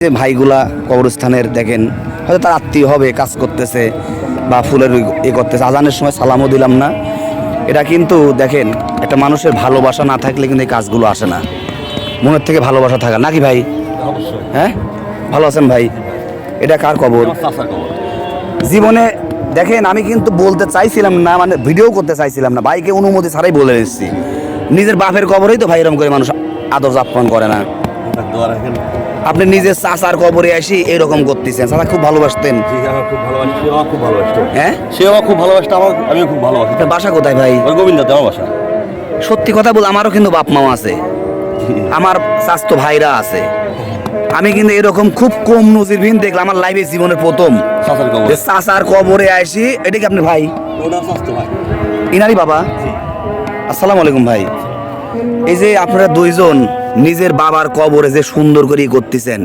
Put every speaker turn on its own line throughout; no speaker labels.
যে ভাইগুলা কবরস্থানের দেখেন হয়তো তার আত্মীয় হবে, কাজ করতেছে বা ফুলের করতেছে, আজানের সময় সালামও দিলাম না। এটা কিন্তু দেখেন একটা মানুষের ভালোবাসা না থাকলে কিন্তু এই কাজগুলো আসে না, মনের থেকে ভালোবাসা থাকা নাকি ভাই? হ্যাঁ, ভালো আছেন ভাই? এটা কার কবর? জীবনে দেখেন আমি কিন্তু বলতে চাইছিলাম না, মানে ভিডিও করতে চাইছিলাম না, ভাইকে অনুমতি ছাড়াই বলে এসেছি। নিজের বাপের কবরেই তো ভাই এরকম করে মানুষ আদর আপন করে না। আপনি নিজের চাচার কবরে আসি এরকম করতেছেন। চাচা খুব ভালোবাসতেন। হ্যাঁ,
সেও খুব ভালোবাসতো, আমিও খুব ভালোবাসি।
বাসা কোথায় ভাই?
গোবিন্দাতে আমার বাসা।
সত্যি কথা বল, আমারও কিন্তু বাপ মাও আছে, আমার চাচাতো ভাইরা আছে। আমি কিন্তু এরকম খুব কম নজিরবিহীন দেখলাম আমার লাইফে, জীবনের প্রথম যে চাচার কবরে আসি। এটা কি আপনি ভাই? ইনারি বাবা? আসসালামু আলাইকুম ভাই। এই যে আপনারা দুইজন নিজের বাবার কবরে যে সুন্দর করে করতেছেন,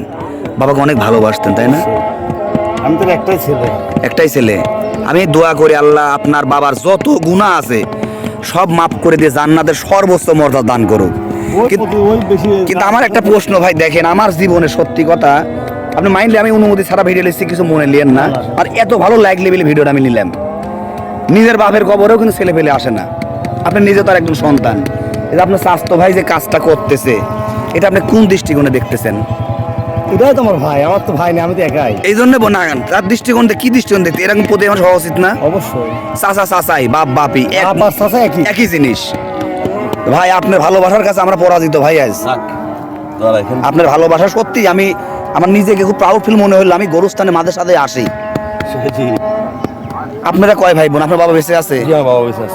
বাবাকে অনেক ভালোবাসতেন তাই না?
আমি তো
একটাই ছেলে। আমি দোয়া করি আল্লাহ আপনার বাবার যত গুনাহ আছে সব মাফ করে দিয়ে জান্নাতের সর্বোচ্চ মর্যাদা দান করুক। কিন্তু আমার একটা প্রশ্ন ভাই, দেখেন আমার জীবনে সত্যি কথা, আপনি মাইন্ডে আমি অনুমতি ছাড়া ভিডিও লিখছি, কিছু মনে নিলেন না। আর এত ভালো লাগলে বলে ভিডিওটা আমি নিলাম। নিজের বাপের কবরেও কিন্তু ছেলে পেলে আসে না, আপনি নিজে তার একজন সন্তান। এটা আপনার স্বাস্থ্য ভাই যে কাজটা করতেছে, এটা আপনি কোন দৃষ্টিকোণে দেখতেছেন?
এটাই তো আমার ভাই, আমার তো ভাই নেই, আমি তো একাই।
এই জন্য বনাগান তার দৃষ্টিকোণ কি দৃষ্টিকোণ দেখতে এরকম প্রতি আমার হওয়া উচিত না?
অবশ্যই।
চাচা চাচাই, বাপ বাপি,
একই
একই জিনিস। ভাই আপনার ভালোবাসার কাছে আমরা পরাজিত ভাই। আজ আপনার ভালোবাসা সত্যি আমি আমার নিজেকে খুব প্রাউড ফিল মনে হলো। আমি গরুস্থানে মাঝে সাথে আসি। আপনারা কয় ভাই বোন? আপনার বাবা বেঁচে আছে?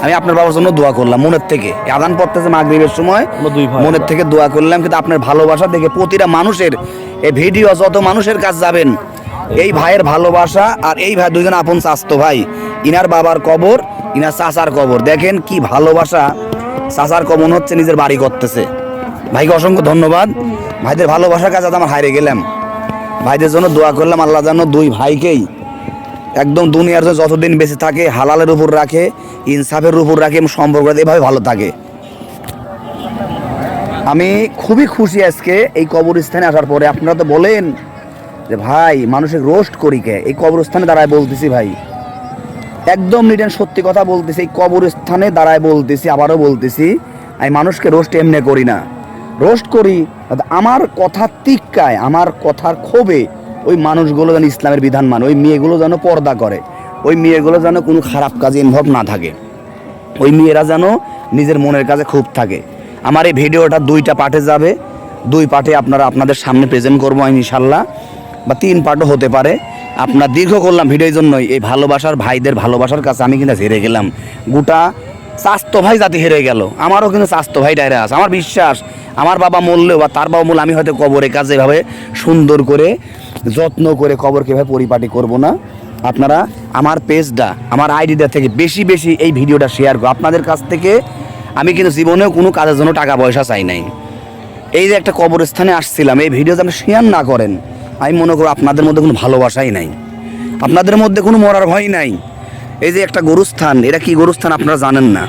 আমি আপনার বাবার জন্য দোয়া করলাম মনের থেকে। আযান পড়তেছে মাগরিবের সময়, মনের থেকে দোয়া করলাম। কিন্তু আপনার ভালোবাসা দেখে প্রতিটা মানুষের এই ভিডিও যত মানুষের কাছে যাবেন, এই ভাইয়ের ভালোবাসা আর এই ভাই দুইজন আপন চাচতো ভাই, ইনার বাবার কবর, ইনার চাচার কবর, দেখেন কি ভালোবাসা। চাচার কবর হচ্ছে নিজের বাড়ি করতেছে। ভাইকে অসংখ্য ধন্যবাদ। ভাইদের ভালোবাসার কাছে আমার হারিয়ে গেলাম। ভাইদের জন্য দোয়া করলাম আল্লাহ যেন দুই ভাইকেই একদম দুনিয়ার জন্য যতদিন বেঁচে থাকে হালালের উপর রাখে, ইনসাফের উপর রাখে এবং সম্পর্ক এভাবে ভালো থাকে। আমি খুবই খুশি আজকে এই কবরস্থানে আসার পরে। আপনারা তো বলেন যে ভাই মানুষের রোস্ট করি কে, এই কবরস্থানে দাঁড়ায় বলতেছি ভাই, একদম নিটেন সত্যি কথা বলতেছি। এই কবরস্থানে দাঁড়ায় বলতেছি, আবারও বলতেছি, আমি মানুষকে রোস্ট এমনি করি না। রোস্ট করি আমার কথা টিক্কায়, আমার কথার ক্ষোভে ওই মানুষগুলো যেন ইসলামের বিধান মানে, ওই মেয়েগুলো যেন পর্দা করে, ওই মেয়েগুলো যেন কোনো খারাপ কাজে ইনভলভ না থাকে, ওই মেয়েরা যেন নিজের মনের কাছে খুব থাকে। আমার এই ভিডিওটা 2টা পার্টে যাবে, 2 পার্টে আপনাদের সামনে প্রেজেন্ট করবো ইনশাল্লাহ, বা 3 পার্টও হতে পারে। আপনার দীর্ঘ করলাম ভিডিওর জন্যই। এই ভালোবাসার ভাইদের ভালোবাসার কাছে আমি কিন্তু হেরে গেলাম। গোটা চাচতো ভাই জাতি হেরে গেল। আমারও কিন্তু চাচতো ভাই ডায়রা আছে। আমার বিশ্বাস আমার বাবা মরলেও বা তার বাবা মরলে আমি হয়তো কবরের কাছে এভাবে সুন্দর করে যত্ন করে কবরকে এভাবে পরিপাটি করব না। আপনারা আমার পেজটা, আমার আইডিটা থেকে বেশি বেশি এই ভিডিওটা শেয়ার করো। আপনাদের কাছ থেকে আমি কিন্তু জীবনেও কোনো কাজের জন্য টাকা পয়সা চাই নাই। এই যে একটা কবরস্থানে আসছিলাম, এই ভিডিও যদি আপনি শেয়ার না করেন, আমি মনে করি আপনাদের মধ্যে কোনো ভালোবাসাই নাই, আপনাদের মধ্যে কোনো মরার ভয় নাই। এই যে একটা গরুস্থান, এটা কি গরুস্থান আপনারা জানেন না।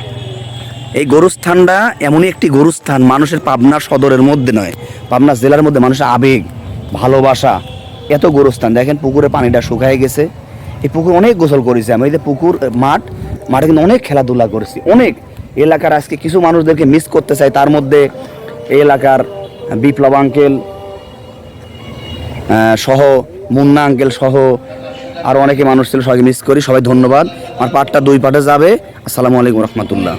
এই গরুস্থানটা এমনই একটি গরুস্থান, মানুষের পাবনা সদরের মধ্যে নয়, পাবনা জেলার মধ্যে মানুষের আবেগ ভালোবাসা এত গরুস্থান। দেখেন পুকুরে পানিটা শুকায় গেছে, এই পুকুর অনেক গোসল করেছি আমি। এই যে পুকুর মাঠে কিন্তু অনেক খেলাধুলা করেছি, অনেক এলাকার আজকে কিছু মানুষদেরকে মিস করতে চাই। তার মধ্যে এই এলাকার বিপ্লব আঙ্কেল সহ, মুন্না আঙ্কেল সহ আরও অনেকে মানুষ ছিল, সবাইকে মিস করি। সবাই ধন্যবাদ। আমার পার্টটা 2 পার্টে যাবে। আসসালামু আলাইকুম রহমতুল্লাহ।